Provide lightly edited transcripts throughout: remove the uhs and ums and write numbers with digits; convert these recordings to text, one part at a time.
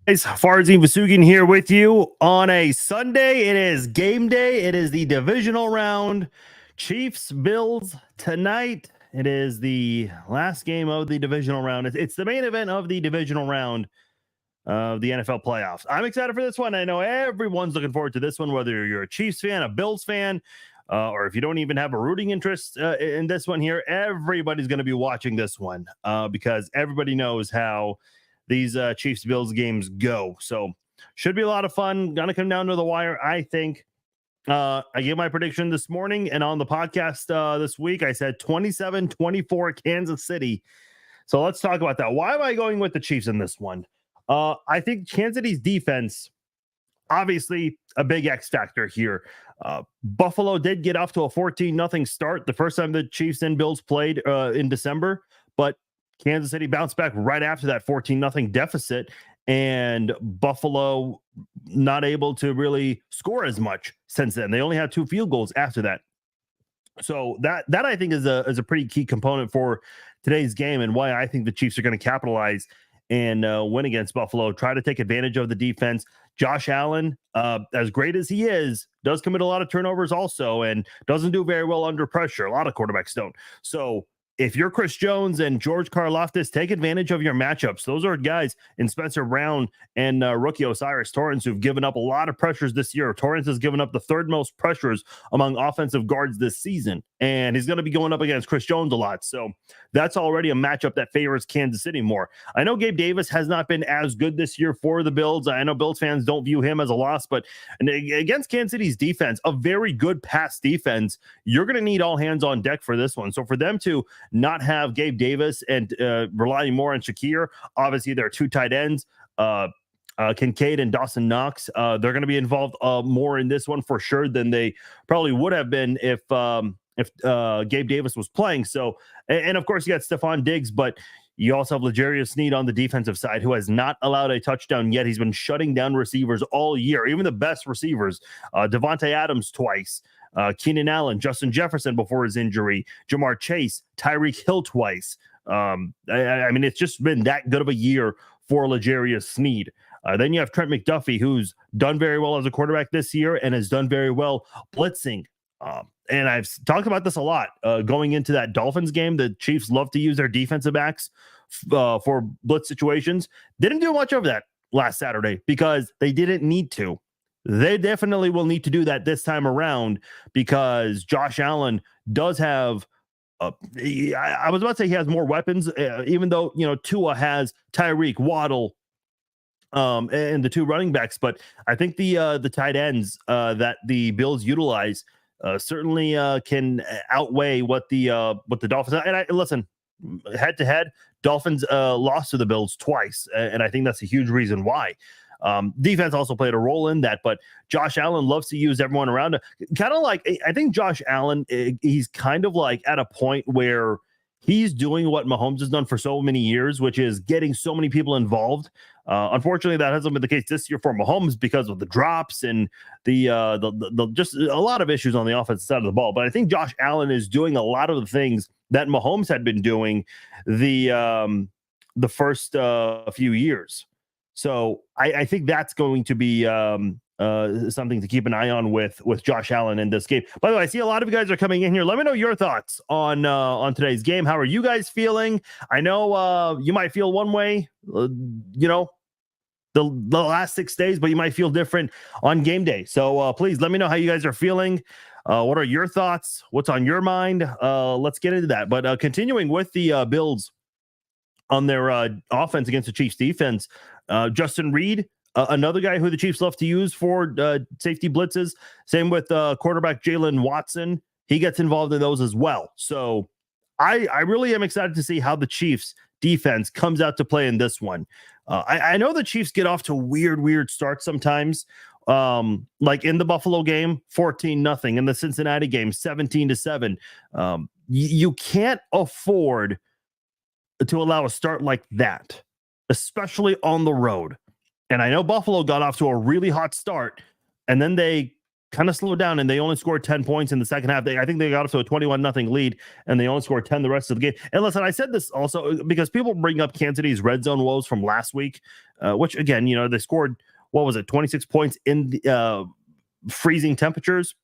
Guys, Farzin Vasugian here with you on a Sunday. It is game day. It is the divisional round. Chiefs, Bills tonight. It is the last game of the divisional round. It's the main event of the divisional round of the NFL playoffs. I'm excited for this one. I know everyone's looking forward to this one, whether you're a Chiefs fan, a Bills fan, or if you don't even have a rooting interest in this one here. Everybody's going to be watching this one because everybody knows how these Chiefs Bills games go. So should be a lot of fun. Gonna come down to the wire, I think. I gave my prediction this morning, and on the podcast this week, I said 27-24 Kansas City. So let's talk about that. Why am I going with the Chiefs in this one? I think Kansas City's defense, obviously a big X factor here. Buffalo did get off to a 14-0 start the first time the Chiefs and Bills played in December, but Kansas City bounced back right after that 14-0 deficit, and Buffalo not able to really score as much since then. They only had 2 field goals after that. So that I think is a pretty key component for today's game, and why I think the Chiefs are going to capitalize and win against Buffalo. Try to take advantage of the defense. Josh Allen, as great as he is, does commit a lot of turnovers also, and doesn't do very well under pressure. A lot of quarterbacks don't. So if you're Chris Jones and George Karlaftis, take advantage of your matchups. Those are guys in Spencer Brown and rookie Osiris Torrance who've given up a lot of pressures this year. Torrance has given up the 3rd most pressures among offensive guards this season, and he's going to be going up against Chris Jones a lot. So that's already a matchup that favors Kansas City more. I know Gabe Davis has not been as good this year for the Bills. I know Bills fans don't view him as a loss, but against Kansas City's defense, a very good pass defense, you're going to need all hands on deck for this one. So for them to not have Gabe Davis and relying more on Shakir, obviously there are 2 tight ends, Kincaid and Dawson Knox. They're going to be involved more in this one for sure than they probably would have been if Gabe Davis was playing. So, and of course you got Stephon Diggs, but you also have L'Jarius Sneed on the defensive side, who has not allowed a touchdown yet. He's been shutting down receivers all year, even the best receivers. Devontae Adams twice, Keenan Allen, Justin Jefferson before his injury, Jamar Chase, Tyreek Hill twice. I mean, it's just been that good of a year for L'Jarius Sneed. Then you have Trent McDuffie, who's done very well as a quarterback this year and has done very well blitzing. And I've talked about this a lot going into that Dolphins game. The Chiefs love to use their defensive backs for blitz situations. Didn't do much of that last Saturday because they didn't need to. They definitely will need to do that this time around because Josh Allen does have I was about to say he has more weapons, even though, Tua has Tyreek, Waddle, and the 2 running backs. But I think the tight ends that the Bills utilize certainly can outweigh what the Dolphins. And listen, head to head, Dolphins lost to the Bills twice, and I think that's a huge reason why. Defense also played a role in that, but Josh Allen loves to use everyone around him. Kind of like, I think Josh Allen, he's kind of like at a point where he's doing what Mahomes has done for so many years, which is getting so many people involved. Unfortunately, that hasn't been the case this year for Mahomes because of the drops and the just a lot of issues on the offensive side of the ball. But I think Josh Allen is doing a lot of the things that Mahomes had been doing the first few years. So I think that's going to be something to keep an eye on with Josh Allen in this game. By the way, I see a lot of you guys are coming in here. Let me know your thoughts on today's game. How are you guys feeling? I know you might feel one way, the last 6 days, but you might feel different on game day. So please let me know how you guys are feeling. What are your thoughts? What's on your mind? Let's get into that. But continuing with the Bills on their offense against the Chiefs defense, Justin Reed, another guy who the Chiefs love to use for safety blitzes. Same with quarterback Jalen Watson. He gets involved in those as well. So I really am excited to see how the Chiefs defense comes out to play in this one. I know the Chiefs get off to weird starts sometimes. Like in the Buffalo game, 14-0. In the Cincinnati game, 17-7. You can't afford to allow a start like that, especially on the road. And I know Buffalo got off to a really hot start, and then they kind of slowed down, and they only scored 10 points in the second half. I think they got up to a 21-0 lead, and they only scored 10 the rest of the game. And listen, I said this also because people bring up Kansas City's red zone woes from last week, which, again, they scored, 26 points in the freezing temperatures.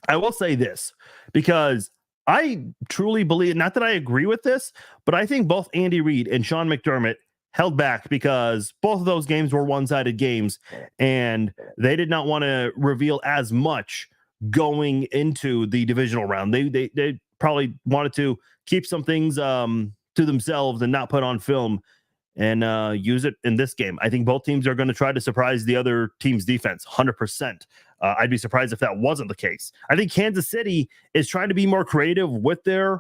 I will say this, because I truly believe, not that I agree with this, but I think both Andy Reid and Sean McDermott held back because both of those games were one-sided games, and they did not want to reveal as much going into the divisional round. They probably wanted to keep some things to themselves and not put on film and use it in this game. I think both teams are going to try to surprise the other team's defense 100%. I'd be surprised if that wasn't the case. I think Kansas City is trying to be more creative with their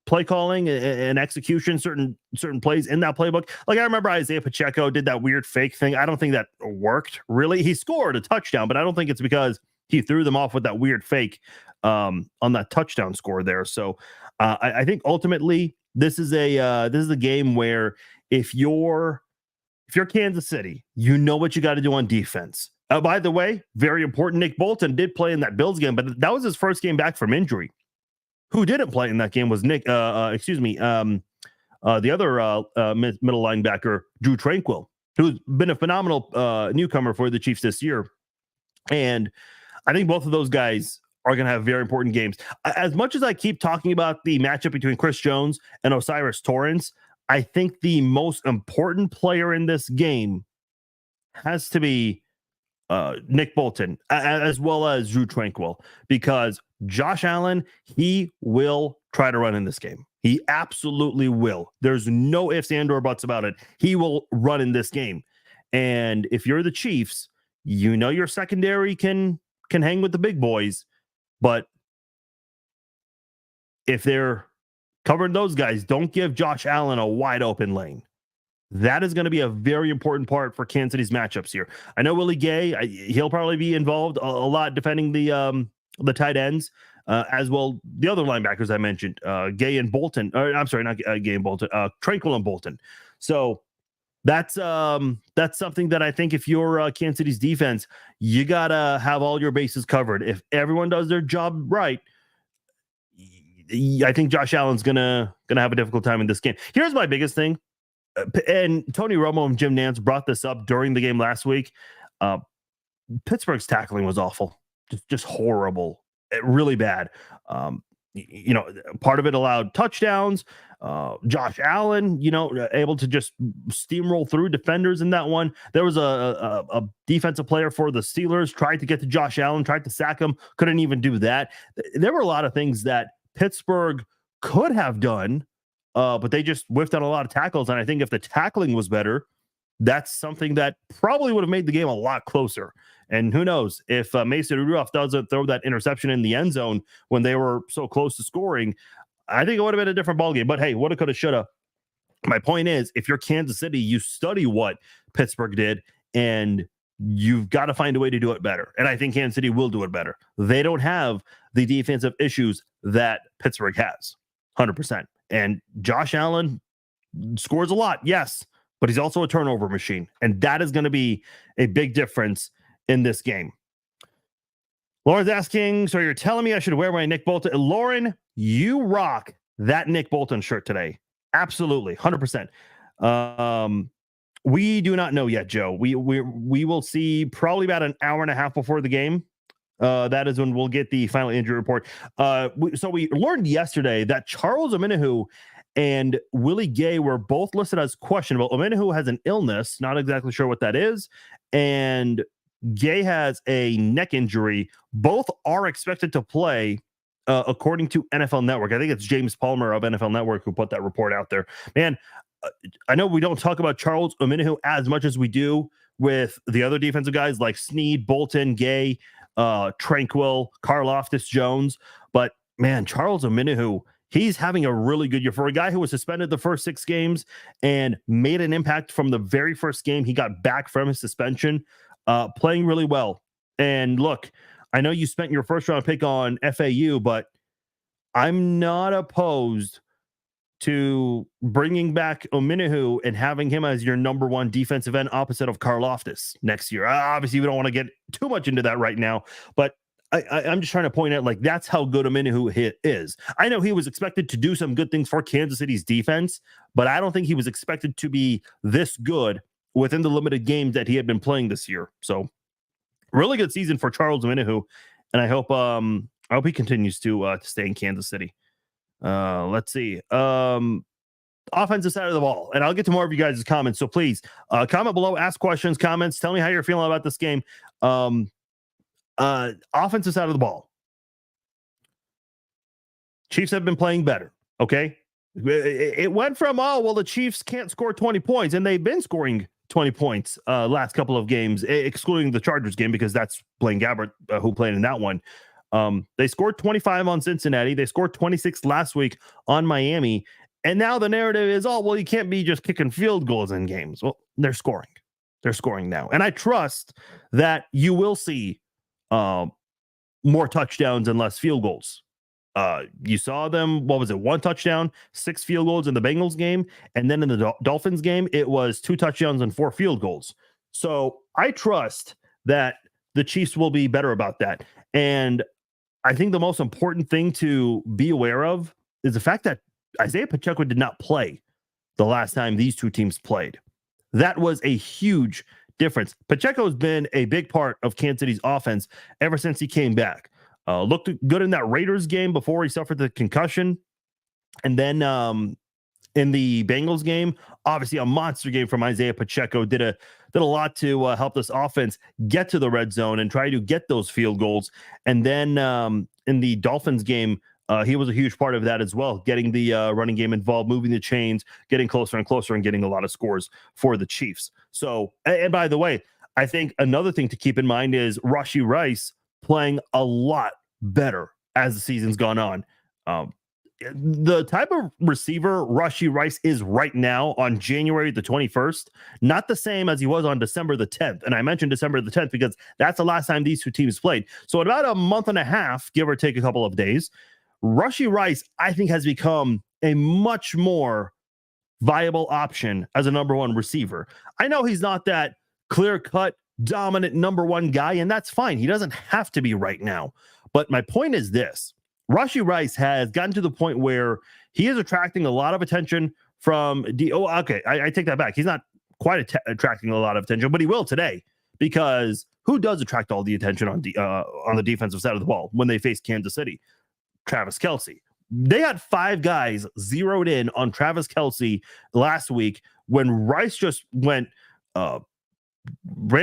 play calling and execution, certain plays in that playbook. Like, I remember Isaiah Pacheco did that weird fake thing. I don't think that worked, really. He scored a touchdown, but I don't think it's because he threw them off with that weird fake on that touchdown score there. So I think ultimately this is a game where if you're Kansas City, you know what you got to do on defense. By the way, very important, Nick Bolton did play in that Bills game, but that was his first game back from injury. Who didn't play in that game was the other middle linebacker, Drew Tranquill, who's been a phenomenal newcomer for the Chiefs this year. And I think both of those guys are going to have very important games. As much as I keep talking about the matchup between Chris Jones and Osiris Torrance, I think the most important player in this game has to be Nick Bolton, as well as Drew Tranquill, because Josh Allen, he will try to run in this game. He absolutely will. There's no ifs and or buts about it. He will run in this game. And if you're the Chiefs, your secondary can hang with the big boys, but if they're covering those guys, don't give Josh Allen a wide open lane. That is going to be a very important part for Kansas City's matchups here. I know Willie Gay, he'll probably be involved a lot defending the tight ends, as well the other linebackers I mentioned, Gay and Bolton. I'm sorry, not Gay and Bolton, Tranquill and Bolton. So that's something that I think if you're Kansas City's defense, you gotta have all your bases covered. If everyone does their job right, I think Josh Allen's gonna have a difficult time in this game. Here's my biggest thing. And Tony Romo and Jim Nantz brought this up during the game last week. Pittsburgh's tackling was awful, just horrible, really bad. Part of it allowed touchdowns. Josh Allen, able to just steamroll through defenders in that one. There was a defensive player for the Steelers tried to get to Josh Allen, tried to sack him, couldn't even do that. There were a lot of things that Pittsburgh could have done. But they just whiffed on a lot of tackles. And I think if the tackling was better, that's something that probably would have made the game a lot closer. And who knows if Mason Rudolph doesn't throw that interception in the end zone when they were so close to scoring, I think it would have been a different ballgame. But hey, woulda, coulda, shoulda. My point is, if you're Kansas City, you study what Pittsburgh did, and you've got to find a way to do it better. And I think Kansas City will do it better. They don't have the defensive issues that Pittsburgh has, 100%. And Josh Allen scores a lot, yes, but he's also a turnover machine. And that is going to be a big difference in this game. Lauren's asking, so you're telling me I should wear my Nick Bolton? Lauren, you rock that Nick Bolton shirt today. Absolutely, 100%. We do not know yet, Joe. We will see probably about an hour and a half before the game. That is when we'll get the final injury report. So we learned yesterday that Charles Omenihu and Willie Gay were both listed as questionable. Omenihu has an illness, not exactly sure what that is, and Gay has a neck injury. Both are expected to play, according to NFL Network. I think it's James Palmer of NFL Network who put that report out there. Man, I know we don't talk about Charles Omenihu as much as we do with the other defensive guys like Snead, Bolton, Gay, Tranquill, Karlaftis Jones, but man, Charles Omenihu, he's having a really good year for a guy who was suspended the first 6 games and made an impact from the very first game he got back from his suspension, playing really well. And look, I know you spent your first round pick on FAU, but I'm not opposed to bringing back Ominihu and having him as your number one defensive end opposite of Karloftis next year. Obviously, we don't want to get too much into that right now, but I'm just trying to point out, like, that's how good Ominihu is. I know he was expected to do some good things for Kansas City's defense, but I don't think he was expected to be this good within the limited games that he had been playing this year. So really good season for Charles Ominihu, and I hope he continues to stay in Kansas City. Let's see. Offensive side of the ball, and I'll get to more of you guys' comments. So please comment below, ask questions, comments, tell me how you're feeling about this game. Offensive side of the ball, Chiefs have been playing better. Okay, it went from, oh well, the Chiefs can't score 20 points, and they've been scoring 20 points last couple of games, excluding the Chargers game, because that's Blaine Gabbert who played in that one. They scored 25 on Cincinnati. They scored 26 last week on Miami. And now the narrative is, oh, well, you can't be just kicking field goals in games. Well, they're scoring. They're scoring now. And I trust that you will see more touchdowns and less field goals. You saw them, what was it, 1 touchdown, 6 field goals in the Bengals game. And then in the Dolphins game, it was 2 touchdowns and 4 field goals. So I trust that the Chiefs will be better about that. And I think the most important thing to be aware of is the fact that Isaiah Pacheco did not play the last time these two teams played. That was a huge difference. Pacheco has been a big part of Kansas City's offense ever since he came back. Looked good in that Raiders game before he suffered the concussion. And then in the Bengals game, obviously a monster game from Isaiah Pacheco, did a lot to help this offense get to the red zone and try to get those field goals. And then in the Dolphins game, he was a huge part of that as well, getting the running game involved, moving the chains, getting closer and closer, and getting a lot of scores for the Chiefs. So, and by the way, I think another thing to keep in mind is Rashee Rice playing a lot better as the season's gone on. The type of receiver Rashee Rice is right now on January the 21st, not the same as he was on December the 10th. And I mentioned December the 10th because that's the last time these two teams played. So in about a month and a half, give or take a couple of days, Rashee Rice, I think, has become a much more viable option as a number one receiver. I know he's not that clear-cut, dominant number one guy, and that's fine. He doesn't have to be right now. But my point is this. Rashee Rice has gotten to the point where he is attracting a lot of attention from I take that back. He's not quite attracting a lot of attention, but he will today, because who does attract all the attention on the defensive side of the ball when they face Kansas City? Travis Kelce. They had 5 guys zeroed in on Travis Kelce last week when Rice just ran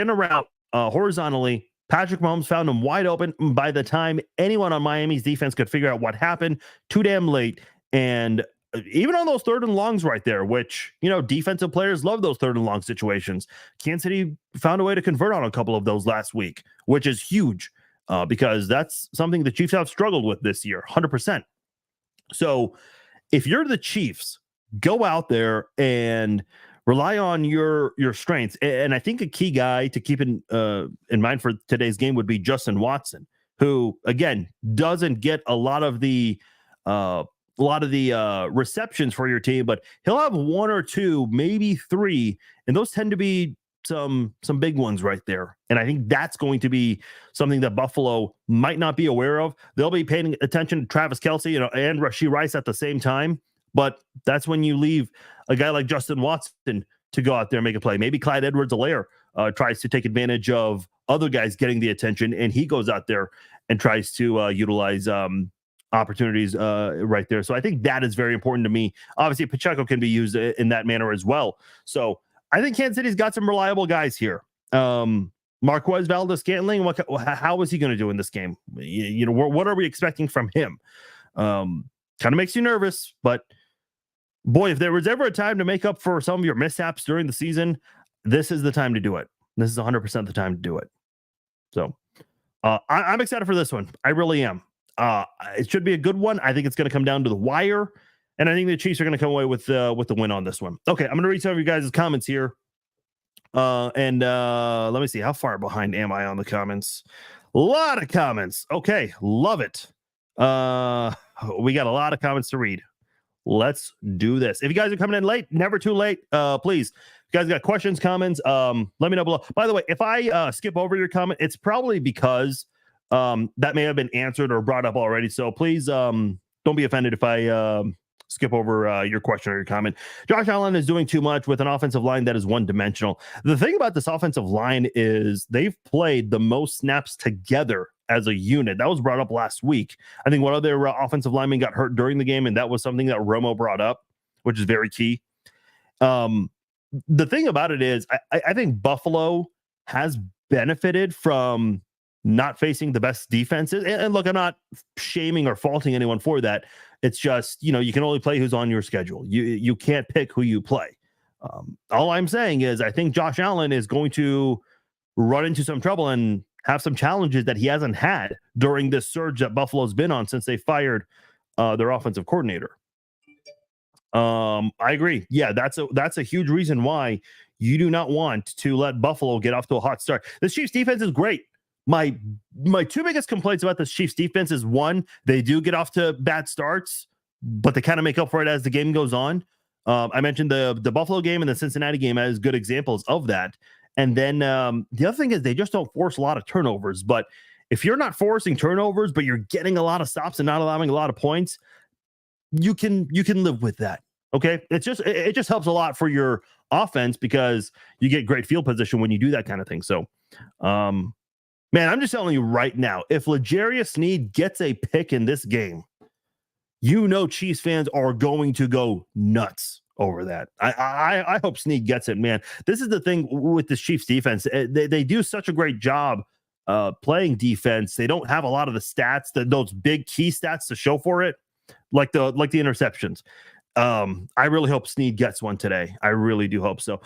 around horizontally. Patrick Mahomes found him wide open. By the time anyone on Miami's defense could figure out what happened, too damn late. And even on those 3rd and longs right there, which, defensive players love those 3rd and long situations, Kansas City found a way to convert on a couple of those last week, which is huge because that's something the Chiefs have struggled with this year, 100%. So if you're the Chiefs, go out there and rely on your strengths. And I think a key guy to keep in mind for today's game would be Justin Watson, who, again, doesn't get a lot of the receptions for your team, but he'll have 1 or 2, maybe 3, and those tend to be some big ones right there. And I think that's going to be something that Buffalo might not be aware of. They'll be paying attention to Travis Kelce, and Rashee Rice at the same time. But that's when you leave a guy like Justin Watson to go out there and make a play. Maybe Clyde Edwards-Helaire tries to take advantage of other guys getting the attention, and he goes out there and tries to utilize opportunities right there. So I think that is very important to me. Obviously, Pacheco can be used in that manner as well. So I think Kansas City's got some reliable guys here. Marquez Valdes-Scantling, how is he going to do in this game? What are we expecting from him? Kind of makes you nervous, but boy, if there was ever a time to make up for some of your mishaps during the season, this is the time to do it. This is 100% the time to do it. So I'm excited for this one. I really am. It should be a good one. I think it's going to come down to the wire, and I think the Chiefs are going to come away with the win on this one. Okay, I'm going to read some of you guys' comments here. And let me see. How far behind am I on the comments? A lot of comments. Okay, love it. We got a lot of comments to read. let's do this. If you guys are coming in late, never too late. Please, if you guys got questions, comments, let me know below. By the way, if I skip over your comment, it's probably because that may have been answered or brought up already. So please don't be offended if I skip over your question or your comment. Josh Allen is doing too much with an offensive line that is one-dimensional. The thing about this offensive line is they've played the most snaps together as a unit. That was brought up last week. I think one of their offensive linemen got hurt during the game, and that was something that Romo brought up, which is very key. The thing about it is I think Buffalo has benefited from not facing the best defenses. And look, I'm not shaming or faulting anyone for that. It's just, you can only play who's on your schedule. You can't pick who you play. All I'm saying is I think Josh Allen is going to run into some trouble and have some challenges that he hasn't had during this surge that Buffalo's been on since they fired their offensive coordinator. I agree. Yeah, that's a huge reason why you do not want to let Buffalo get off to a hot start. This Chiefs defense is great. My two biggest complaints about this Chiefs defense is, one, they do get off to bad starts, but they kind of make up for it as the game goes on. I mentioned the Buffalo game and the Cincinnati game as good examples of that. And then the other thing is they just don't force a lot of turnovers. But if you're not forcing turnovers, but you're getting a lot of stops and not allowing a lot of points, you can live with that. Okay, it just helps a lot for your offense because you get great field position when you do that kind of thing. So, man, I'm just telling you right now, if L'Jarius Sneed gets a pick in this game, Chiefs fans are going to go nuts over that. I hope Sneed gets it, man. This is the thing with this Chiefs defense. They do such a great job playing defense. They don't have a lot of the stats, those big key stats to show for it, like the interceptions. I really hope Sneed gets one today. I really do hope so.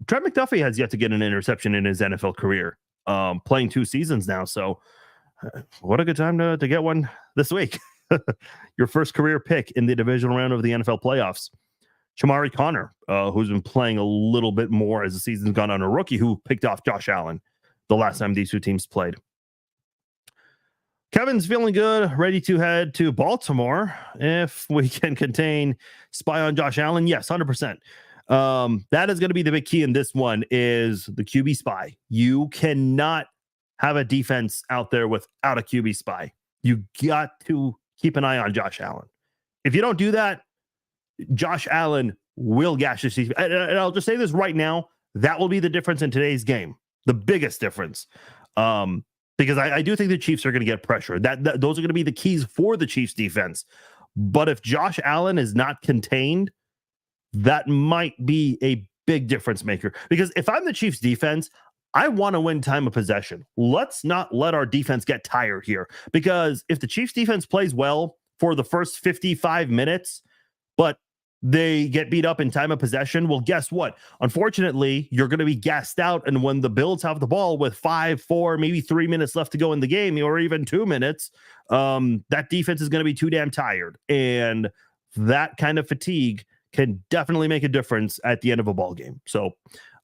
Trent McDuffie has yet to get an interception in his NFL career. Playing 2 seasons now, so what a good time to get one this week. Your first career pick in the divisional round of the NFL playoffs. Shamari Connor, who's been playing a little bit more as the season's gone on, a rookie who picked off Josh Allen the last time these two teams played. Kevin's feeling good, ready to head to Baltimore if we can contain spy on Josh Allen. Yes, 100%. That is going to be the big key in this one is the QB spy. You cannot have a defense out there without a QB spy. You got to keep an eye on Josh Allen. If you don't do that, Josh Allen will gash the Chiefs. And I'll just say this right now, that will be the difference in today's game. The biggest difference. Because I do think the Chiefs are going to get pressure. Those are going to be the keys for the Chiefs defense. But if Josh Allen is not contained, that might be a big difference maker. Because if I'm the Chiefs defense, I want to win time of possession. Let's not let our defense get tired here. Because if the Chiefs defense plays well for the first 55 minutes, but they get beat up in time of possession, well, guess what? Unfortunately, you're going to be gassed out. And when the Bills have the ball with 5, 4, maybe 3 minutes left to go in the game, or even 2 minutes, that defense is going to be too damn tired. And that kind of fatigue can definitely make a difference at the end of a ball game. So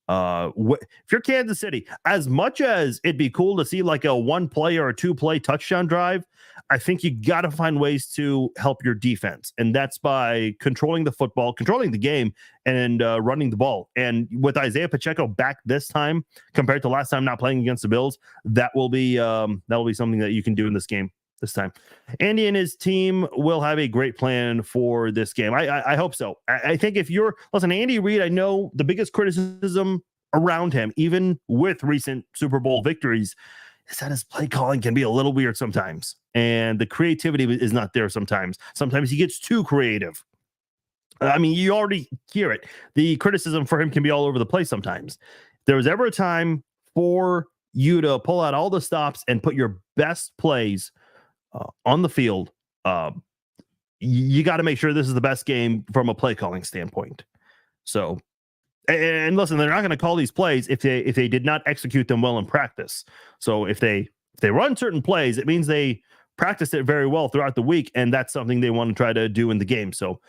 if you're Kansas City, as much as it'd be cool to see like a 1-play or a 2-play touchdown drive, I think you got to find ways to help your defense. And that's by controlling the football, controlling the game, and running the ball. And with Isaiah Pacheco back this time compared to last time not playing against the Bills, that will be something that you can do in this game this time. Andy and his team will have a great plan for this game. I hope so. I think if you're Andy Reid, I know the biggest criticism around him, even with recent Super Bowl victories, is that his play calling can be a little weird sometimes. And the creativity is not there sometimes. Sometimes he gets too creative. I mean, you already hear it. The criticism for him can be all over the place sometimes. If there was ever a time for you to pull out all the stops and put your best plays on the field, you got to make sure this is the best game from a play calling standpoint. So, and listen, they're not going to call these plays if they did not execute them well in practice. So if they run certain plays, it means they practiced it very well throughout the week, and that's something they want to try to do in the game. So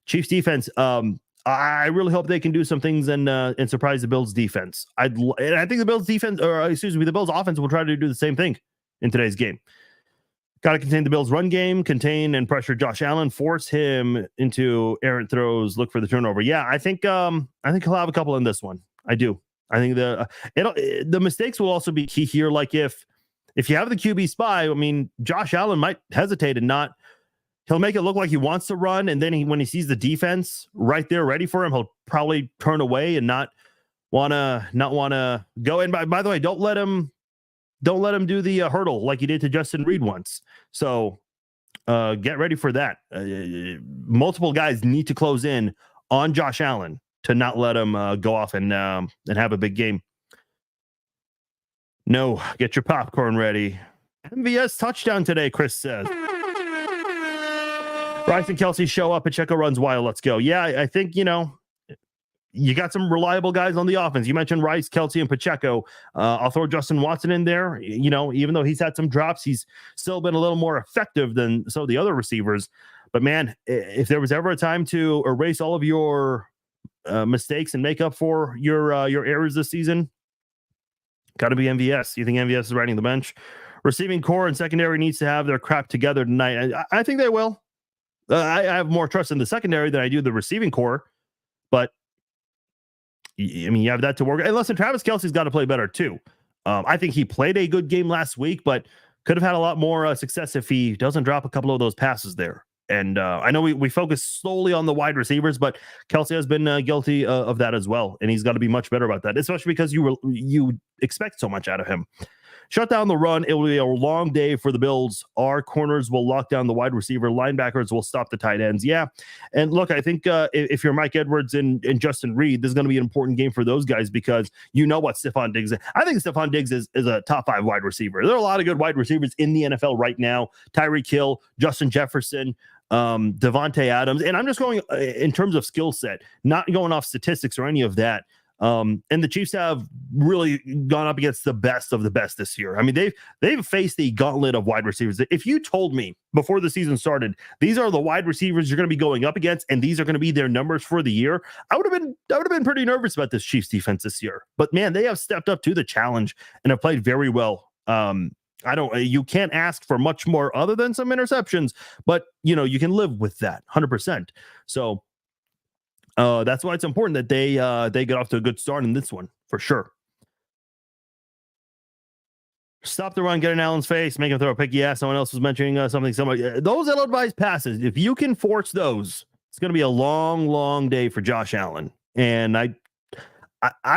Chiefs defense, I really hope they can do some things and surprise the Bills defense. I think the Bills defense, the Bills offense will try to do the same thing in today's game. Got to contain the Bills' run game, contain and pressure Josh Allen, force him into errant throws, look for the turnover. Yeah, I think he'll have a couple in this one. I do. I think the mistakes will also be key here. Like if you have the QB spy, I mean, Josh Allen might hesitate and not. He'll make it look like he wants to run, and then when he sees the defense right there ready for him, he'll probably turn away and not want to go. And by the way, don't let him do the hurdle like he did to Justin Reed once. So get ready for that. Multiple guys need to close in on Josh Allen to not let him go off and have a big game. No, get your popcorn ready. MVS touchdown today, Chris says. Rice and Kelsey show up. Pacheco runs wild. Let's go. Yeah, I think, you got some reliable guys on the offense. You mentioned Rice, Kelsey, and Pacheco. I'll throw Justin Watson in there. Even though he's had some drops, he's still been a little more effective than some of the other receivers. But man, if there was ever a time to erase all of your mistakes and make up for your errors this season, got to be MVS. You think MVS is riding the bench? Receiving core and secondary needs to have their crap together tonight. I think they will. I have more trust in the secondary than I do the receiving core, but I mean, you have that to work. And listen, Travis Kelce's got to play better too. I think he played a good game last week, but could have had a lot more success if he doesn't drop a couple of those passes there. And I know we focus solely on the wide receivers, but Kelce has been guilty of that as well, and he's got to be much better about that, especially because you expect so much out of him. Shut down the run. It will be a long day for the Bills. Our corners will lock down the wide receiver. Linebackers will stop the tight ends. Yeah. And look, I think if you're Mike Edwards and Justin Reed, this is going to be an important game for those guys because you know what Stephon Diggs is. I think Stephon Diggs is a top 5 wide receiver. There are a lot of good wide receivers in the NFL right now. Tyreek Hill, Justin Jefferson, Devontae Adams. And I'm just going in terms of skill set, not going off statistics or any of that. And the Chiefs have really gone up against the best of the best this year. I mean, they've faced a gauntlet of wide receivers. If you told me before the season started, these are the wide receivers you're going to be going up against, and these are going to be their numbers for the year, I would have been pretty nervous about this Chiefs defense this year. But man, they have stepped up to the challenge and have played very well. You can't ask for much more other than some interceptions, but you can live with that 100%. So that's why it's important that they get off to a good start in this one for sure. Stop the run, get in Allen's face, make him throw a pick. Yeah, someone else was mentioning something. Those ill-advised passes, if you can force those, it's going to be a long, long day for Josh Allen. And I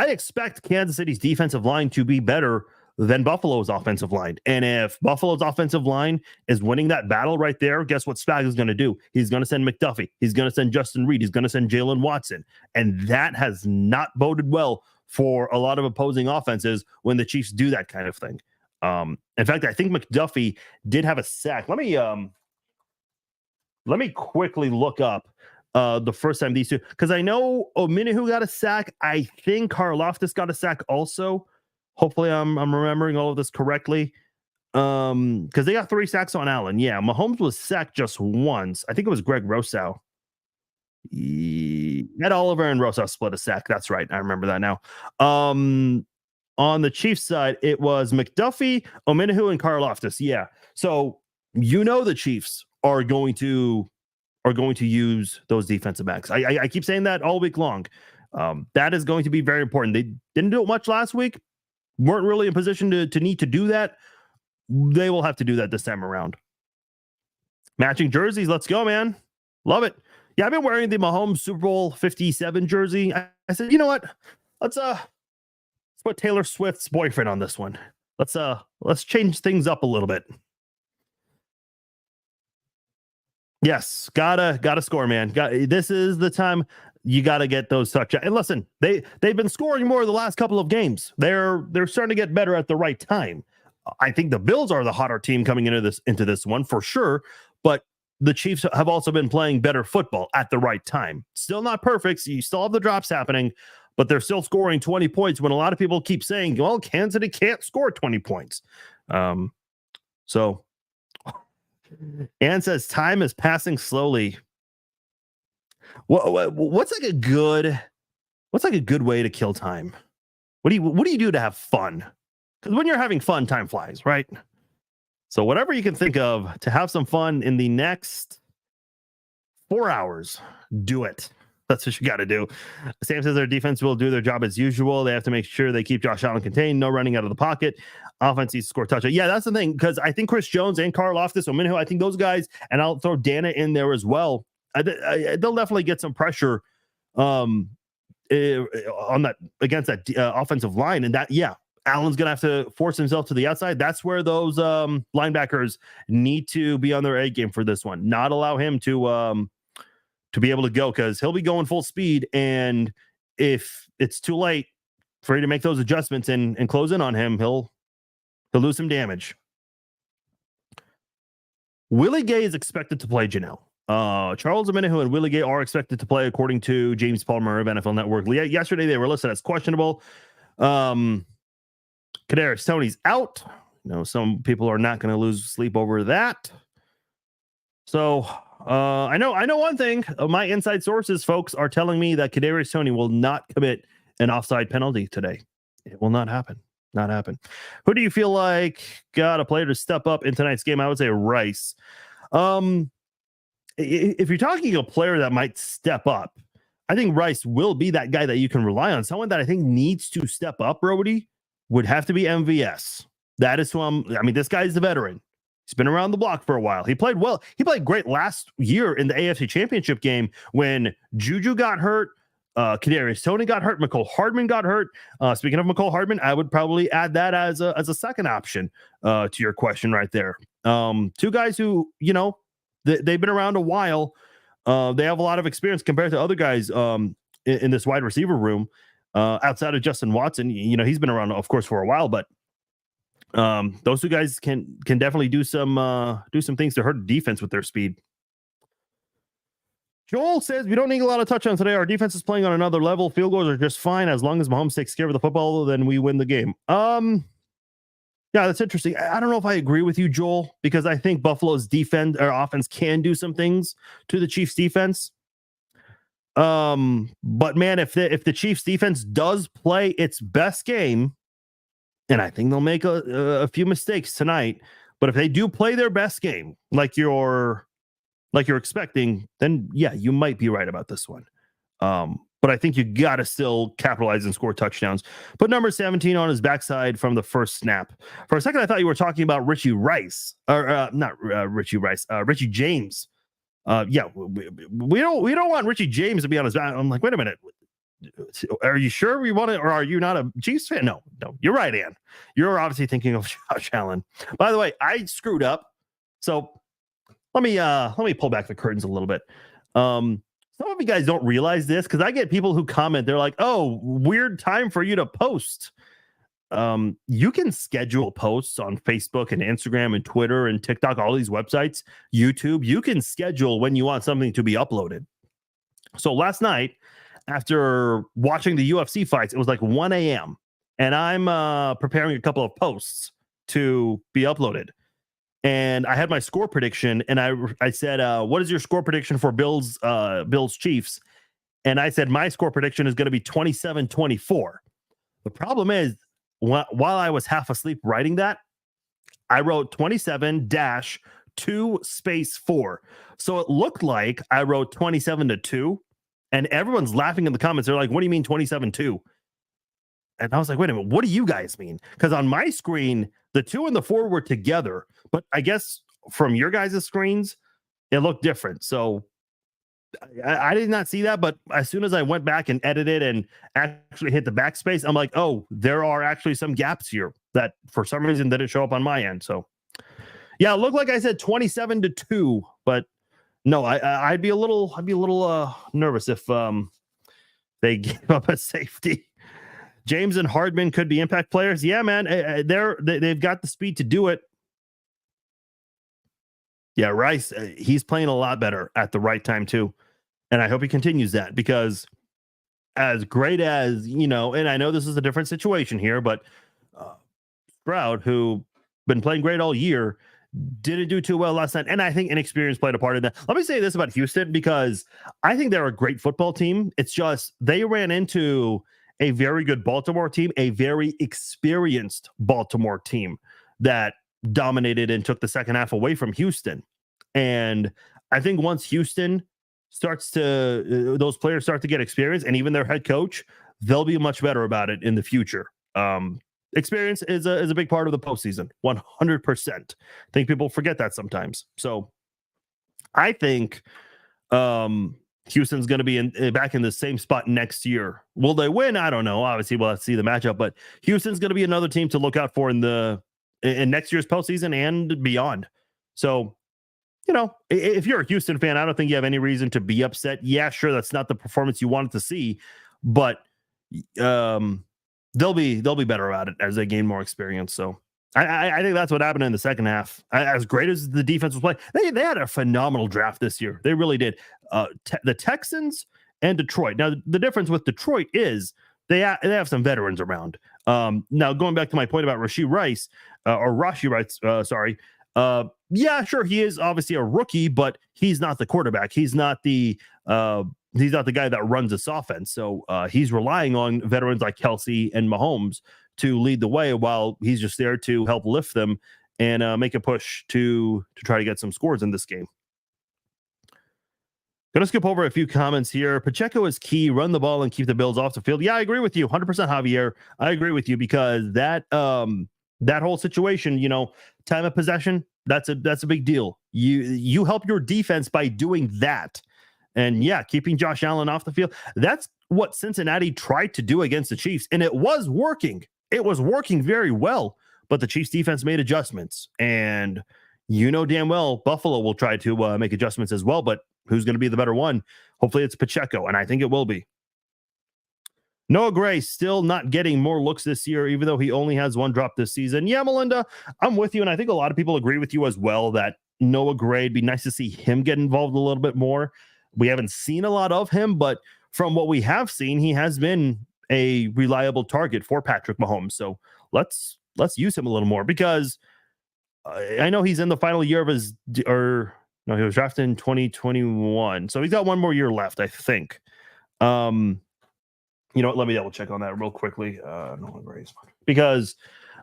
expect Kansas City's defensive line to be better than Buffalo's offensive line. And if Buffalo's offensive line is winning that battle right there, guess what Spag is going to do? He's going to send McDuffie. He's going to send Justin Reed. He's going to send Jalen Watson. And that has not boded well for a lot of opposing offenses when the Chiefs do that kind of thing. In fact, I think McDuffie did have a sack. Let me quickly look up the first time these two, because I know Omenihu got a sack. I think Karlaftis got a sack also. Hopefully I'm remembering all of this correctly. Because they got 3 sacks on Allen. Yeah, Mahomes was sacked just once. I think it was Greg Rousseau. Ed Oliver and Rousseau split a sack. That's right. I remember that now. On the Chiefs side, it was McDuffie, Omenihu, and Karlaftis. Yeah. So the Chiefs are going to use those defensive backs. I keep saying that all week long. That is going to be very important. They didn't do it much last week. Weren't really in position to need to do that. They will have to do that this time around. Matching jerseys. Let's go, man. Love it. Yeah, I've been wearing the Mahomes Super Bowl 57 jersey. I said, you know what? Let's put Taylor Swift's boyfriend on this one. Let's change things up a little bit. Yes, gotta score, man. This is the time you got to get those touchdowns. And listen, they've been scoring more the last couple of games. They're starting to get better at the right time. I think the Bills are the hotter team coming into this one for sure, but the Chiefs have also been playing better football at the right time. Still not perfect. So you still have the drops happening, but they're still scoring 20 points when a lot of people keep saying, well, Kansas City can't score 20 points. So Ann says time is passing slowly. What's like a good way to kill time? What do you do to have fun? Because when you're having fun, time flies, right? So whatever you can think of to have some fun in the next 4 hours, do it. That's what you got to do. Sam says their defense will do their job as usual. They have to make sure they keep Josh Allen contained, no running out of the pocket. Offense needs to score touchdown. Yeah, that's the thing, because I think Chris Jones and Karlaftis, Minho, I think those guys, and I'll throw Dana in there as well. They'll definitely get some pressure on that against that offensive line, and that Allen's gonna have to force himself to the outside. That's where those linebackers need to be on their A game for this one. Not allow him to be able to go, because he'll be going full speed, and if it's too late for you to make those adjustments and close in on him, he'll lose some damage. Willie Gay is expected to play, Janelle. Charles Omenihu and Willie Gay are expected to play, according to James Palmer of NFL Network. Yesterday, they were listed as questionable. Kadarius Toney's out. Some people are not going to lose sleep over that. So I know one thing. My inside sources, folks, are telling me that Kadarius Toney will not commit an offside penalty today. It will not happen. Not happen. Who do you feel like got a player to step up in tonight's game? I would say Rice. If you're talking a player that might step up, I think Rice will be that guy that you can rely on. Someone that I think needs to step up, Brody, would have to be MVS. That is this guy's a veteran. He's been around the block for a while. He played well. He played great last year in the AFC Championship game when Juju got hurt. Kadarius Toney got hurt. Mecole Hardman got hurt. Speaking of Mecole Hardman, I would probably add that as a second option to your question right there. Two guys who, they've been around a while. They have a lot of experience compared to other guys in this wide receiver room. Outside of Justin Watson, he's been around, of course, for a while, but those two guys can definitely do some things to hurt defense with their speed. Joel says we don't need a lot of touchdowns today. Our defense is playing on another level. Field goals are just fine. As long as Mahomes takes care of the football, then we win the game. Yeah, that's interesting. I don't know if I agree with you, Joel, because I think Buffalo's offense can do some things to the Chiefs defense. But man, if the Chiefs defense does play its best game, and I think they'll make a few mistakes tonight, but if they do play their best game, like you're expecting, then yeah, you might be right about this one. But I think you got to still capitalize and score touchdowns. Put number 17 on his backside from the first snap. For a second, I thought you were talking about Richie Rice, or not Richie Rice, Richie James. Yeah, we don't want Richie James to be on his back. I'm like, wait a minute. Are you sure we want it, or are you not a Chiefs fan? No, you're right, Ann. You're obviously thinking of Josh Allen. By the way, I screwed up. So let me pull back the curtains a little bit. Some of you guys don't realize this, because I get people who comment. They're like, "Oh, weird time for you to post." You can schedule posts on Facebook and Instagram and Twitter and TikTok, all these websites, YouTube. You can schedule when you want something to be uploaded. So last night, after watching the UFC fights, it was like 1 a.m. and I'm preparing a couple of posts to be uploaded. And I had my score prediction, and I said, what is your score prediction for Bills Chiefs? And I said, my score prediction is going to be 27-24. The problem is, while I was half asleep writing that, I wrote 27-2-4. So it looked like I wrote 27-2, and everyone's laughing in the comments. They're like, what do you mean 27-2? And I was like, wait a minute, what do you guys mean? Because on my screen, the 2 and the 4 were together, but I guess from your guys' screens, it looked different. So I did not see that, but as soon as I went back and edited and actually hit the backspace, I'm like, oh, there are actually some gaps here that for some reason didn't show up on my end. So yeah, it looked like I said 27-2, but no, I'd be a little nervous if they gave up a safety. James and Hardman could be impact players. Yeah, man, they've got the speed to do it. Yeah, Rice, he's playing a lot better at the right time too. And I hope he continues that, because as great as, and I know this is a different situation here, but Stroud, who been playing great all year, didn't do too well last night. And I think inexperience played a part in that. Let me say this about Houston, because I think they're a great football team. It's just they ran into a very good Baltimore team, a very experienced Baltimore team that dominated and took the second half away from Houston. And I think once Houston starts to, those players start to get experience, and even their head coach, they'll be much better about it in the future. Experience is a big part of the postseason, 100%. I think people forget that sometimes. So I think Houston's going to be back in the same spot next year. Will they win? I don't know. Obviously, we'll have to see the matchup, but Houston's going to be another team to look out for in next year's postseason and beyond. So, if you're a Houston fan, I don't think you have any reason to be upset. Yeah, sure, that's not the performance you wanted to see, but they'll be better at it as they gain more experience. So I think that's what happened in the second half. As great as the defense was playing, they had a phenomenal draft this year. They really did. The Texans and Detroit. Now, the difference with Detroit is they have some veterans around. Now, going back to my point about Rashee Rice, sorry. Yeah, sure, he is obviously a rookie, but he's not the quarterback. He's not the guy that runs this offense. So he's relying on veterans like Kelsey and Mahomes to lead the way, while he's just there to help lift them and make a push to try to get some scores in this game. Going to skip over a few comments here. Pacheco is key. Run the ball and keep the Bills off the field. Yeah, I agree with you 100%, Javier. I agree with you, because that whole situation, time of possession, that's a big deal. You help your defense by doing that. And yeah, keeping Josh Allen off the field. That's what Cincinnati tried to do against the Chiefs, and it was working. It was working very well, but the Chiefs defense made adjustments, and damn well Buffalo will try to make adjustments as well, but who's going to be the better one? Hopefully it's Pacheco, and I think it will be. Noah Gray still not getting more looks this year, even though he only has one drop this season. Yeah, Melinda, I'm with you, and I think a lot of people agree with you as well that Noah Gray, it'd be nice to see him get involved a little bit more. We haven't seen a lot of him, but from what we have seen, he has been a reliable target for Patrick Mahomes. So let's use him a little more, because I know he's in the final year of he was drafted in 2021. So he's got one more year left, I think. Let me double check on that real quickly. Because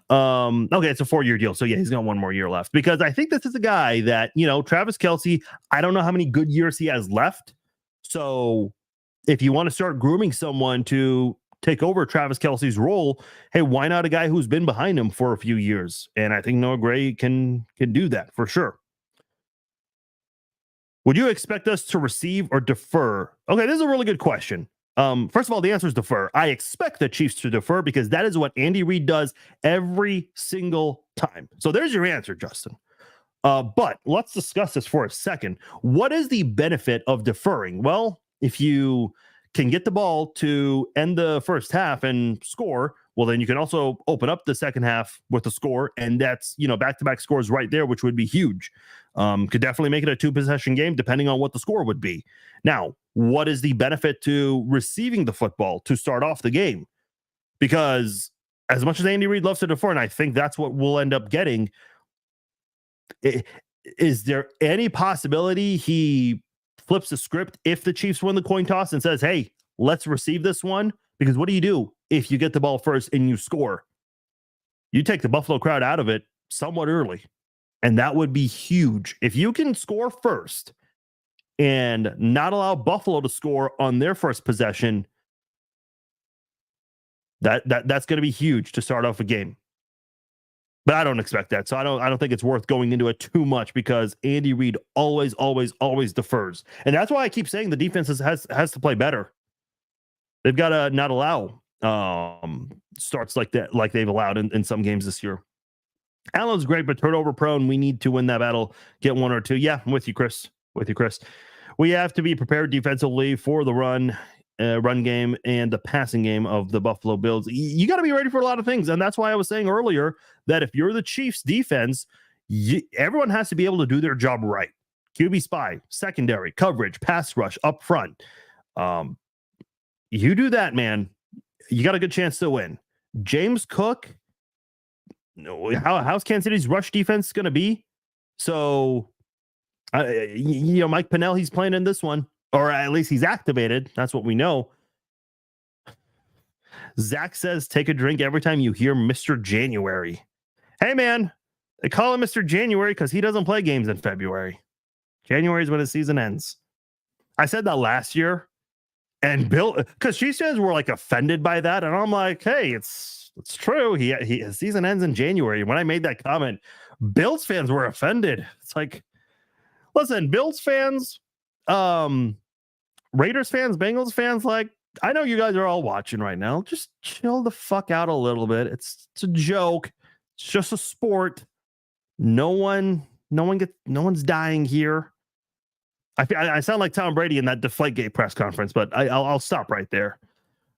okay, it's a 4-year deal. So yeah, he's got one more year left, because I think this is a guy that, Travis Kelce, I don't know how many good years he has left. So if you want to start grooming someone to take over Travis Kelce's role, hey, why not a guy who's been behind him for a few years? And I think Noah Gray can do that for sure. Would you expect us to receive or defer? Okay, this is a really good question. First of all, the answer is defer. I expect the Chiefs to defer, because that is what Andy Reid does every single time. So there's your answer, Justin. But let's discuss this for a second. What is the benefit of deferring? Well, if you can get the ball to end the first half and score, well, then you can also open up the second half with a score, and that's, back-to-back scores right there, which would be huge. Could definitely make it a 2-possession game, depending on what the score would be. Now, what is the benefit to receiving the football to start off the game? Because as much as Andy Reid loves to defer, and I think that's what we'll end up getting, is there any possibility he flips the script if the Chiefs win the coin toss and says, hey, let's receive this one? Because what do you do if you get the ball first and you score? You take the Buffalo crowd out of it somewhat early, and that would be huge. If you can score first and not allow Buffalo to score on their first possession, that's going to be huge to start off a game. But I don't expect that. So I don't think it's worth going into it too much, because Andy Reid always defers. And that's why I keep saying the defense has to play better. They've got to not allow starts like that, like they've allowed in some games this year. Allen's great, but turnover prone. We need to win that battle, get one or two. Yeah, I'm with you, Chris. We have to be prepared defensively for the run game and the passing game of the Buffalo Bills. You got to be ready for a lot of things. And that's why I was saying earlier that if you're the Chiefs defense, everyone has to be able to do their job right. QB spy, secondary, coverage, pass rush, up front. You do that, man, you got a good chance to win. James Cook, how's Kansas City's rush defense going to be? So, Mike Pennell, he's playing in this one, or at least he's activated. That's what we know. Zach says, take a drink every time you hear Mr. January. Hey, man, They call him Mr. January because he doesn't play games in February. January is when his season ends. I said that last year, and Bill, because Chiefs fans were like offended by that, and I'm like, hey, it's true. His season ends in January. When I made that comment, Bills fans were offended. It's like, listen, Bills fans, Raiders fans, Bengals fans, like, I know you guys are all watching right now. Just chill the fuck out a little bit. It's a joke. It's just a sport. No one's dying here. I sound like Tom Brady in that Deflategate press conference, but I'll stop right there.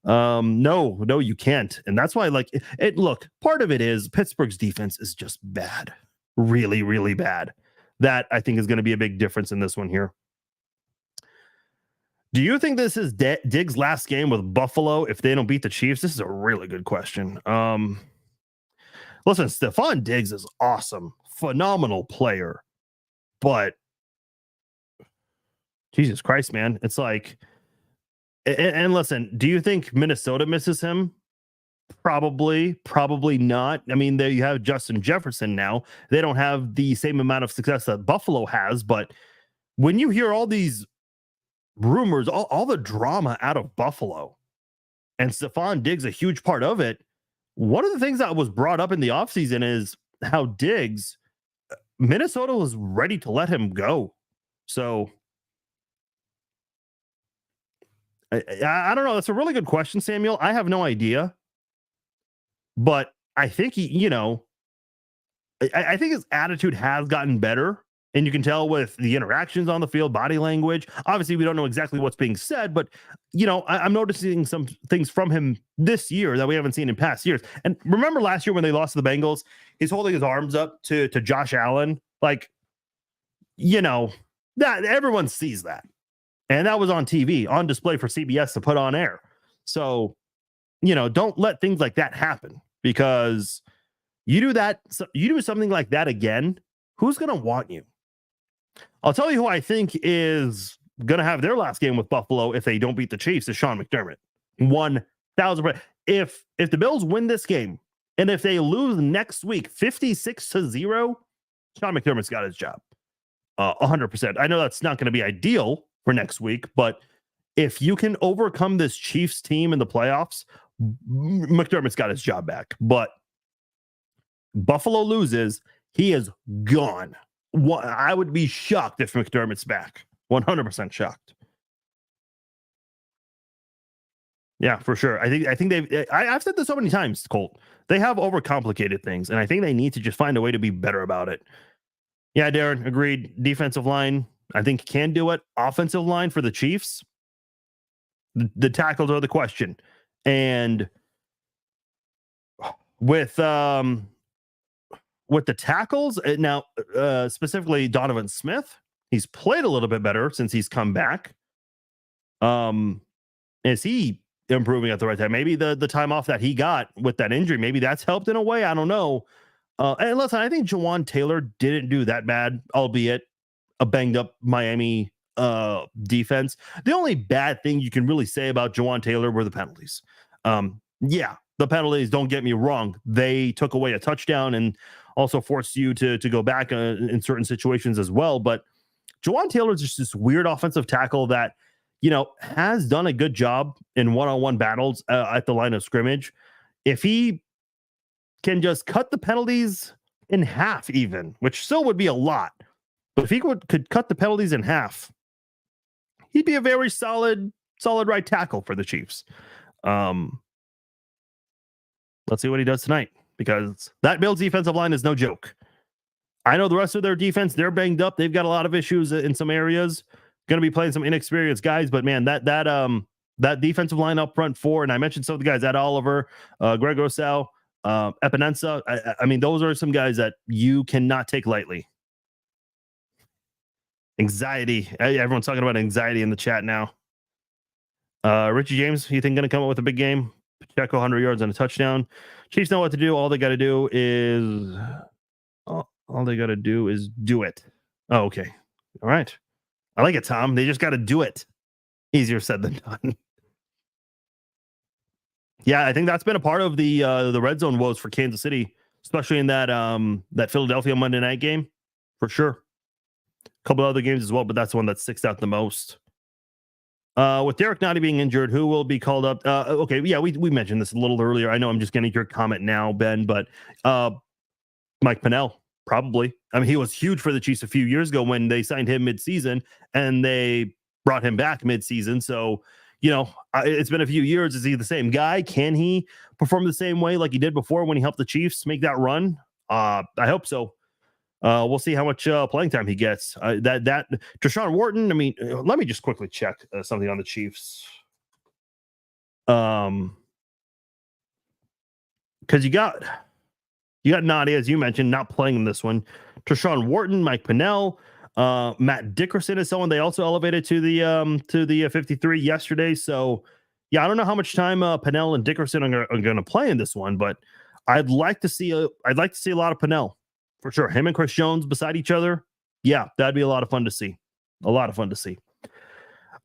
No, you can't. And that's why, like, look, part of it is Pittsburgh's defense is just bad. Really, really bad. That I think is going to be a big difference in this one here. Do you think this is Diggs' last game with Buffalo if they don't beat the Chiefs? This is a really good question. Listen, Stephon Diggs is awesome. Phenomenal player. But Jesus Christ, man. It's like, and listen, do you think Minnesota misses him? Probably not. I mean, there you have Justin Jefferson now. They don't have the same amount of success that Buffalo has, but when you hear all these rumors, all the drama out of Buffalo, and Stephon Diggs a huge part of it, one of the things that was brought up in the offseason is how Diggs, Minnesota was ready to let him go. So I don't know. That's a really good question, Samuel. I have no idea. But I think I think his attitude has gotten better. And you can tell with the interactions on the field, body language. Obviously, we don't know exactly what's being said, but, I'm noticing some things from him this year that we haven't seen in past years. And remember last year when they lost to the Bengals, he's holding his arms up to Josh Allen. Like, that everyone sees that. And that was on TV, on display for CBS to put on air. So, don't let things like that happen, because you do that. You do something like that again, who's going to want you? I'll tell you who I think is going to have their last game with Buffalo if they don't beat the Chiefs is Sean McDermott. 1,000%. If the Bills win this game and if they lose next week 56-0, Sean McDermott's got his job. 100%. I know that's not going to be ideal for next week, but if you can overcome this Chiefs team in the playoffs, McDermott's got his job back. But Buffalo loses, he is gone. I would be shocked if McDermott's back. 100% shocked. Yeah, for sure. I think I've said this so many times, Colt. They have overcomplicated things, and I think they need to just find a way to be better about it. Yeah, Darren, agreed. Defensive line, I think, can do it. Offensive line for the Chiefs, the tackles are the question. And with the tackles now, specifically Donovan Smith, he's played a little bit better since he's come back. Is he improving at the right time? Maybe the time off that he got with that injury, maybe that's helped in a way. I don't know. And listen, I think Jawan Taylor didn't do that bad, albeit a banged up Miami defense. The only bad thing you can really say about Jawan Taylor were the penalties. Yeah, the penalties, don't get me wrong. They took away a touchdown and also forced you to go back in certain situations as well. But Jawan Taylor is just this weird offensive tackle that, has done a good job in one-on-one battles at the line of scrimmage. If he can just cut the penalties in half even, which still would be a lot, but if he could cut the penalties in half, he'd be a very solid right tackle for the Chiefs. Let's see what he does tonight, because that Bills defensive line is no joke. I know the rest of their defense, they're banged up. They've got a lot of issues in some areas. Going to be playing some inexperienced guys, but man, that defensive line up front four, and I mentioned some of the guys, Ed Oliver, Greg Rousseau, Epinesa. I mean, those are some guys that you cannot take lightly. Anxiety. Everyone's talking about anxiety in the chat now. Richie James, you think going to come up with a big game? Pacheco 100 yards and a touchdown. Chiefs know what to do. All they got to do is do it. Oh, okay. All right. I like it, Tom. They just got to do it. Easier said than done. Yeah, I think that's been a part of the red zone woes for Kansas City especially in that Philadelphia Monday night game, for sure. A couple other games as well, but that's the one that sticks out the most. With Derek Nottie being injured, who will be called up? Okay, yeah, we mentioned this a little earlier. I know I'm just getting your comment now, Ben, but Mike Pennell, probably. I mean, he was huge for the Chiefs a few years ago when they signed him midseason and they brought him back midseason. So, it's been a few years. Is he the same guy? Can he perform the same way like he did before when he helped the Chiefs make that run? I hope so. We'll see how much playing time he gets. That Deshaun Wharton. I mean, let me just quickly check something on the Chiefs. Because you got Nadi, as you mentioned, not playing in this one. Deshaun Wharton, Mike Pennell, Matt Dickerson is someone they also elevated to the 53 yesterday. So yeah, I don't know how much time Pennell and Dickerson are going to play in this one, but I'd like to see a lot of Pennell. For sure. Him and Chris Jones beside each other. Yeah, that'd be a lot of fun to see. A lot of fun to see.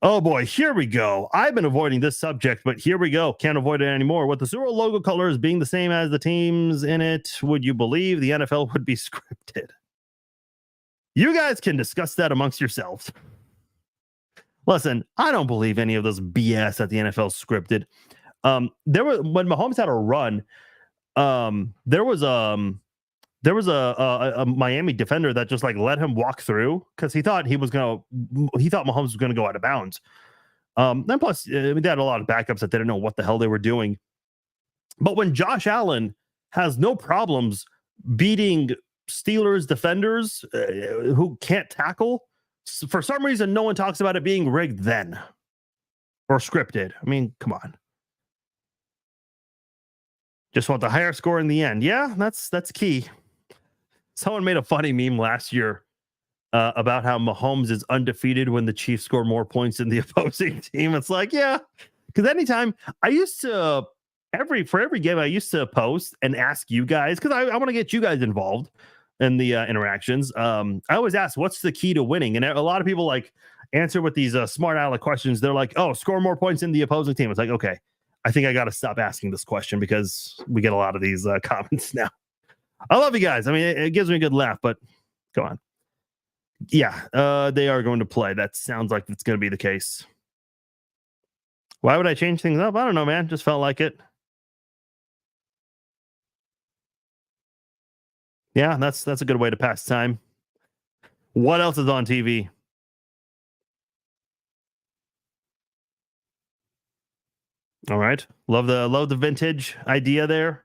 Oh boy, here we go. I've been avoiding this subject, but here we go. Can't avoid it anymore. With the Super Bowl logo colors being the same as the teams in it, would you believe the NFL would be scripted? You guys can discuss that amongst yourselves. Listen, I don't believe any of this BS that the NFL scripted. When Mahomes had a run, there was a Miami defender that just like let him walk through because he thought Mahomes was gonna go out of bounds. Then plus, they had a lot of backups that didn't know what the hell they were doing. But when Josh Allen has no problems beating Steelers defenders who can't tackle, for some reason, no one talks about it being rigged then or scripted. I mean, come on. Just want the higher score in the end. Yeah, that's key. Someone made a funny meme last year about how Mahomes is undefeated when the Chiefs score more points than the opposing team. It's like, yeah, because anytime I used to for every game I used to post and ask you guys because I want to get you guys involved in the interactions. I always ask, what's the key to winning? And a lot of people like answer with these smart aleck questions. They're like, oh, score more points than the opposing team. It's like, okay, I think I got to stop asking this question because we get a lot of these comments now. I love you guys. I mean, it gives me a good laugh, but come on. Yeah, they are going to play. That sounds like it's going to be the case. Why would I change things up? I don't know, man. Just felt like it. Yeah, that's a good way to pass time. What else is on TV? All right. Love the vintage idea there.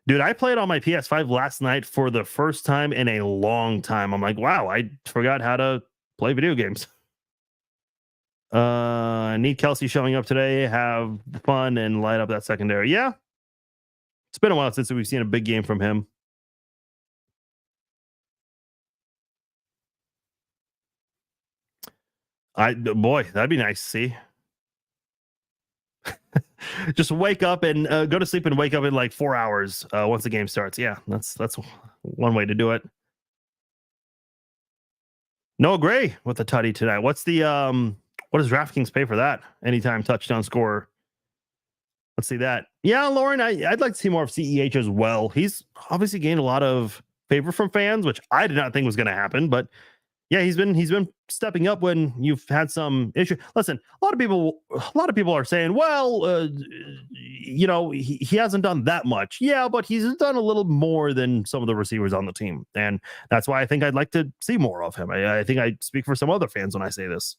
Dude, I played on my PS5 last night for the first time in a long time. I'm like, wow, I forgot how to play video games. I need Kelsey showing up today, have fun, and light up that secondary. Yeah. It's been a while since we've seen a big game from him. Boy, that'd be nice to see. Just wake up and go to sleep and wake up in like 4 hours once the game starts. Yeah, that's one way to do it. Noah Gray with the tutty tonight. What does DraftKings pay for that? Anytime touchdown scorer. Let's see that. Yeah, Lauren, I'd like to see more of CEH as well. He's obviously gained a lot of favor from fans, which I did not think was going to happen, but yeah, he's been stepping up when you've had some issue. Listen, a lot of people are saying, well, he hasn't done that much. Yeah, but he's done a little more than some of the receivers on the team, and that's why I think I'd like to see more of him. I think I speak for some other fans when I say this.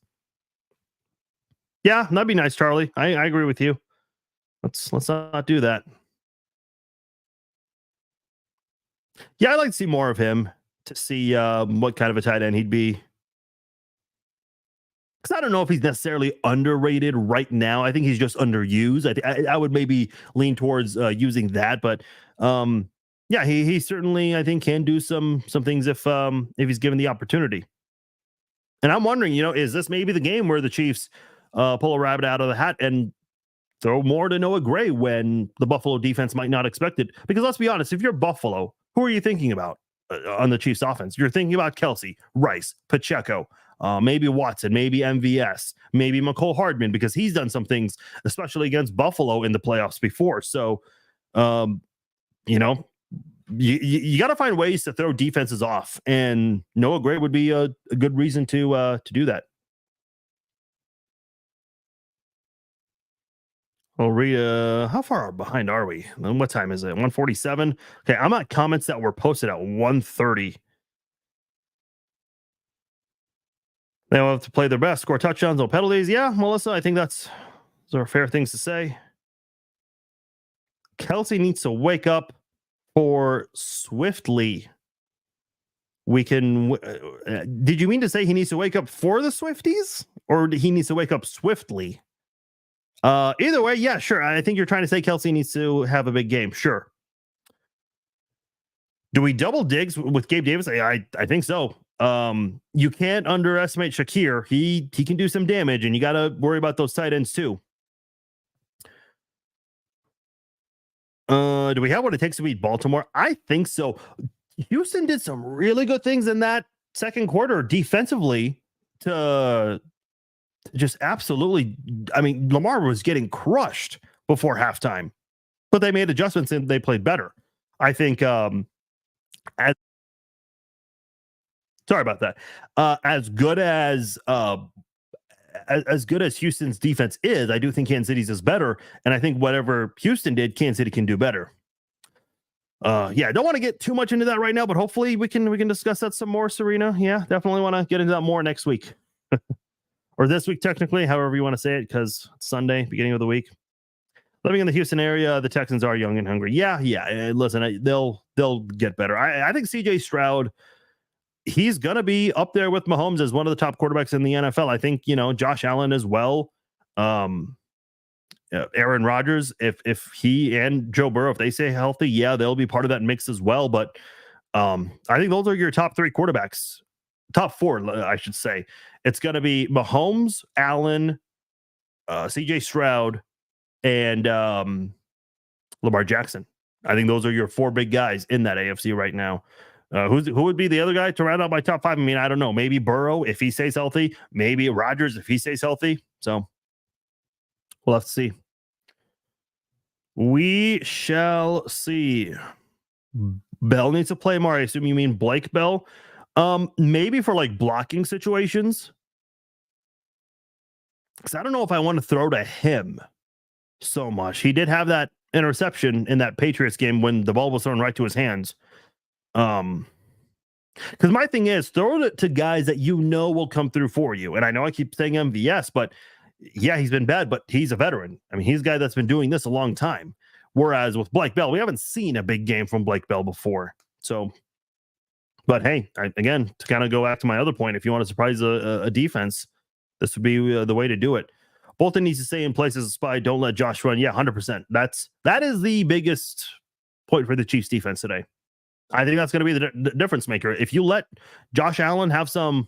Yeah, that'd be nice, Charlie. I agree with you. Let's not do that. Yeah, I'd like to see more of him to see what kind of a tight end he'd be. Because I don't know if he's necessarily underrated right now. I think he's just underused. I would maybe lean towards using that, but yeah, he certainly I think can do some things if he's given the opportunity. And I'm wondering, is this maybe the game where the Chiefs pull a rabbit out of the hat and throw more to Noah Gray when the Buffalo defense might not expect it? Because let's be honest, if you're Buffalo, who are you thinking about on the Chiefs offense? You're thinking about Kelsey, Rice, Pacheco, maybe Watson, maybe MVS, maybe McCole Hardman, because he's done some things, especially against Buffalo in the playoffs before. So you know, you got to find ways to throw defenses off, and Noah Gray would be a good reason to do that. Well, Rita, how far behind are we? And what time is it? 147. Okay, I'm at comments that were posted at 1:30. They will have to play their best, score touchdowns, no penalties. Yeah, Melissa, I think those are fair things to say. Kelsey needs to wake up for swiftly. We can. Did you mean to say he needs to wake up for the Swifties, or he needs to wake up swiftly? Either way, yeah, sure. I think you're trying to say Kelsey needs to have a big game. Sure. Do we double digs with Gabe Davis? I think so. You can't underestimate Shakir. He can do some damage, and you got to worry about those tight ends too. Do we have what it takes to beat Baltimore? I think so. Houston did some really good things in that second quarter defensively to just absolutely. I mean, Lamar was getting crushed before halftime, but they made adjustments and they played better. I think. Sorry about that. As good as Houston's defense is, I do think Kansas City's is better, and I think whatever Houston did, Kansas City can do better. Yeah, I don't want to get too much into that right now, but hopefully we can discuss that some more, Serena. Yeah, definitely want to get into that more next week. Or this week, technically, however you want to say it, because it's Sunday, beginning of the week. Living in the Houston area, the Texans are young and hungry. Yeah. Listen, they'll get better. I think CJ Stroud, he's gonna be up there with Mahomes as one of the top quarterbacks in the NFL. I think Josh Allen as well. Aaron Rodgers, if he and Joe Burrow, if they stay healthy, yeah, they'll be part of that mix as well. But I think those are your top three quarterbacks, top four, I should say. It's going to be Mahomes, Allen, CJ Stroud, and Lamar Jackson. I think those are your four big guys in that AFC right now. Who would be the other guy to round out my top five? I mean, I don't know. Maybe Burrow if he stays healthy. Maybe Rodgers if he stays healthy. So we'll have to see. We shall see. Bell needs to play more. I assume you mean Blake Bell. Maybe for like blocking situations. Because I don't know if I want to throw to him so much. He did have that interception in that Patriots game when the ball was thrown right to his hands. Because my thing is, throw it to guys that will come through for you. And I know I keep saying MVS, but yeah, he's been bad, but he's a veteran. I mean, he's a guy that's been doing this a long time. Whereas with Blake Bell, we haven't seen a big game from Blake Bell before. So, but hey, again, to kind of go back to my other point, if you want to surprise a defense, this would be the way to do it. Bolton needs to stay in place as a spy. Don't let Josh run. Yeah, 100%. That is the biggest point for the Chiefs defense today. I think that's going to be the difference maker. If you let Josh Allen have some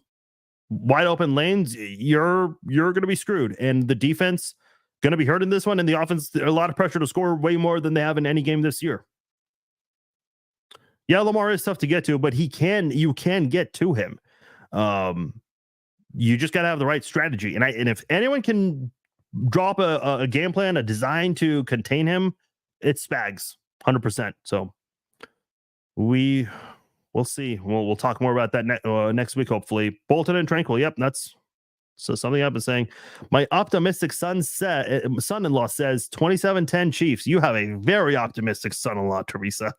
wide open lanes, you're going to be screwed. And the defense going to be hurt in this one. And the offense, a lot of pressure to score way more than they have in any game this year. Yeah, Lamar is tough to get to, but you can get to him. You just got to have the right strategy. And if anyone can drop a game plan, a design to contain him, it's Spags, 100%. So we'll see. We'll talk more about that next week, hopefully. Bolton and Tranquil. Yep, that's something I've been saying. My optimistic son-in-law says 27-10 Chiefs. You have a very optimistic son-in-law, Teresa.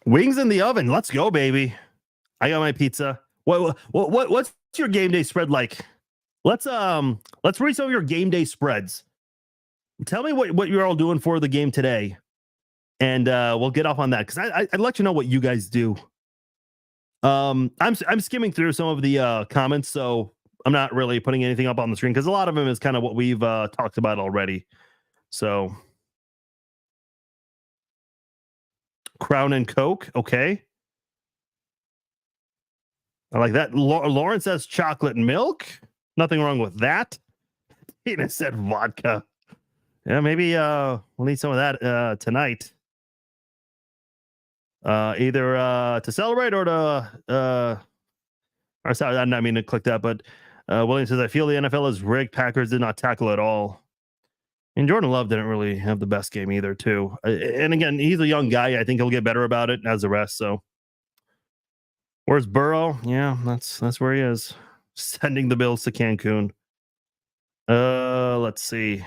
Wings in the oven. Let's go, baby. I got my pizza. What's your game day spread like? Let's read some of your game day spreads. Tell me what you're all doing for the game today, and we'll get off on that because I'd like to know what you guys do. I'm skimming through some of the comments, so I'm not really putting anything up on the screen because a lot of them is kind of what we've talked about already. So, Crown and Coke, okay. I like that. Lauren says chocolate milk. Nothing wrong with that. Tina said vodka. Yeah, maybe we'll need some of that tonight. Either to celebrate or to or sorry, I didn't mean to click that, but William says, I feel the NFL is rigged. Packers did not tackle at all. And Jordan Love didn't really have the best game either, too. And again, he's a young guy. I think he'll get better about it as the rest. So where's Burrow? Yeah, that's where he is. Sending the Bills to Cancun. Let's see.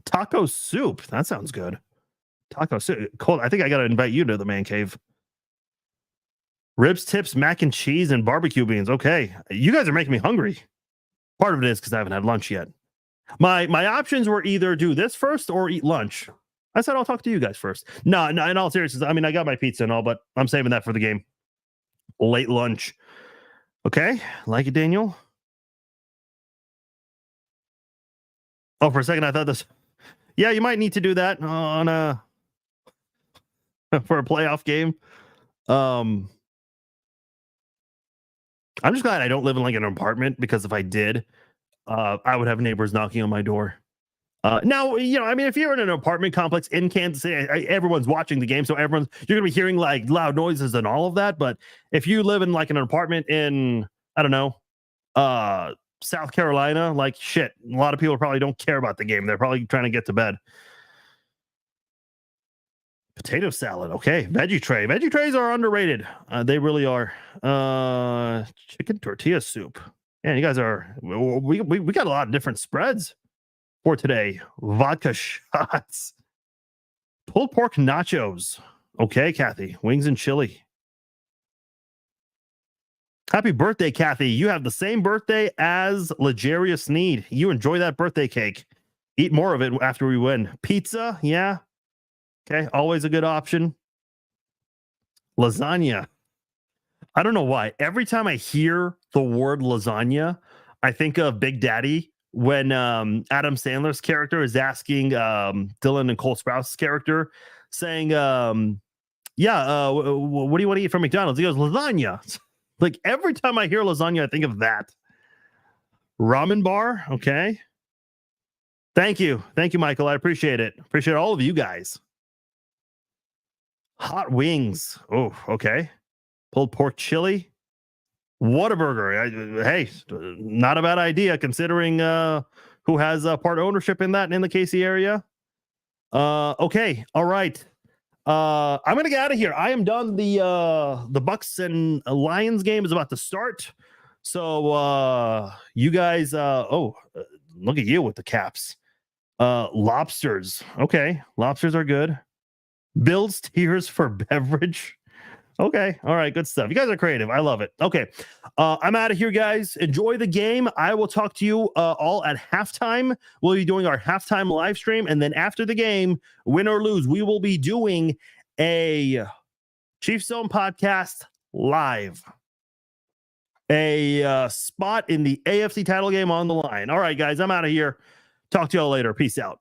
Taco soup. That sounds good. Taco soup. Cole, I think I got to invite you to the man cave. Ribs, tips, mac and cheese, and barbecue beans. Okay. You guys are making me hungry. Part of it is because I haven't had lunch yet. My options were either do this first or eat lunch. I said I'll talk to you guys first. No, in all seriousness, I mean, I got my pizza and all, but I'm saving that for the game. Late lunch. Okay. Like it, Daniel? Oh, for a second, I thought this... Yeah, you might need to do that on for a playoff game. I'm just glad I don't live in like an apartment, because if I did, I would have neighbors knocking on my door. Now, I mean, if you're in an apartment complex in Kansas City, everyone's watching the game, so you're going to be hearing like loud noises and all of that. But if you live in like an apartment in, I don't know, South Carolina, like shit, a lot of people probably don't care about the game. They're probably trying to get to bed. Potato salad. Okay. Veggie tray. Veggie trays are underrated. They really are. Chicken tortilla soup. Man, you guys are, we got a lot of different spreads for today. Vodka shots. Pulled pork nachos. Okay, Kathy. Wings and chili. Happy birthday, Kathy. You have the same birthday as Legeria Sneed. You enjoy that birthday cake. Eat more of it after we win. Pizza, yeah. Okay, always a good option. Lasagna. I don't know why. Every time I hear the word lasagna, I think of Big Daddy when Adam Sandler's character is asking Dylan and Cole Sprouse's character, saying, what do you want to eat from McDonald's? He goes, lasagna. Like every time I hear lasagna, I think of that. Ramen bar. Okay. Thank you. Thank you, Michael. I appreciate it. Appreciate all of you guys. Hot wings. Oh, okay. Pulled pork chili. Whataburger. Hey, not a bad idea considering who has part ownership in that in the KC area. Okay. All right. I'm gonna get out of here. I am done. The Bucks and Lions game is about to start. So you guys, look at you with the caps. Lobsters. Okay, lobsters are good. Bill's tears for beverage. Okay, all right, good stuff. You guys are creative. I love it. Okay, I'm out of here, guys. Enjoy the game. I will talk to you all at halftime. We'll be doing our halftime live stream, and then after the game, win or lose, we will be doing a Chiefs Zone podcast live. A spot in the AFC title game on the line. All right, guys, I'm out of here. Talk to y'all later. Peace out.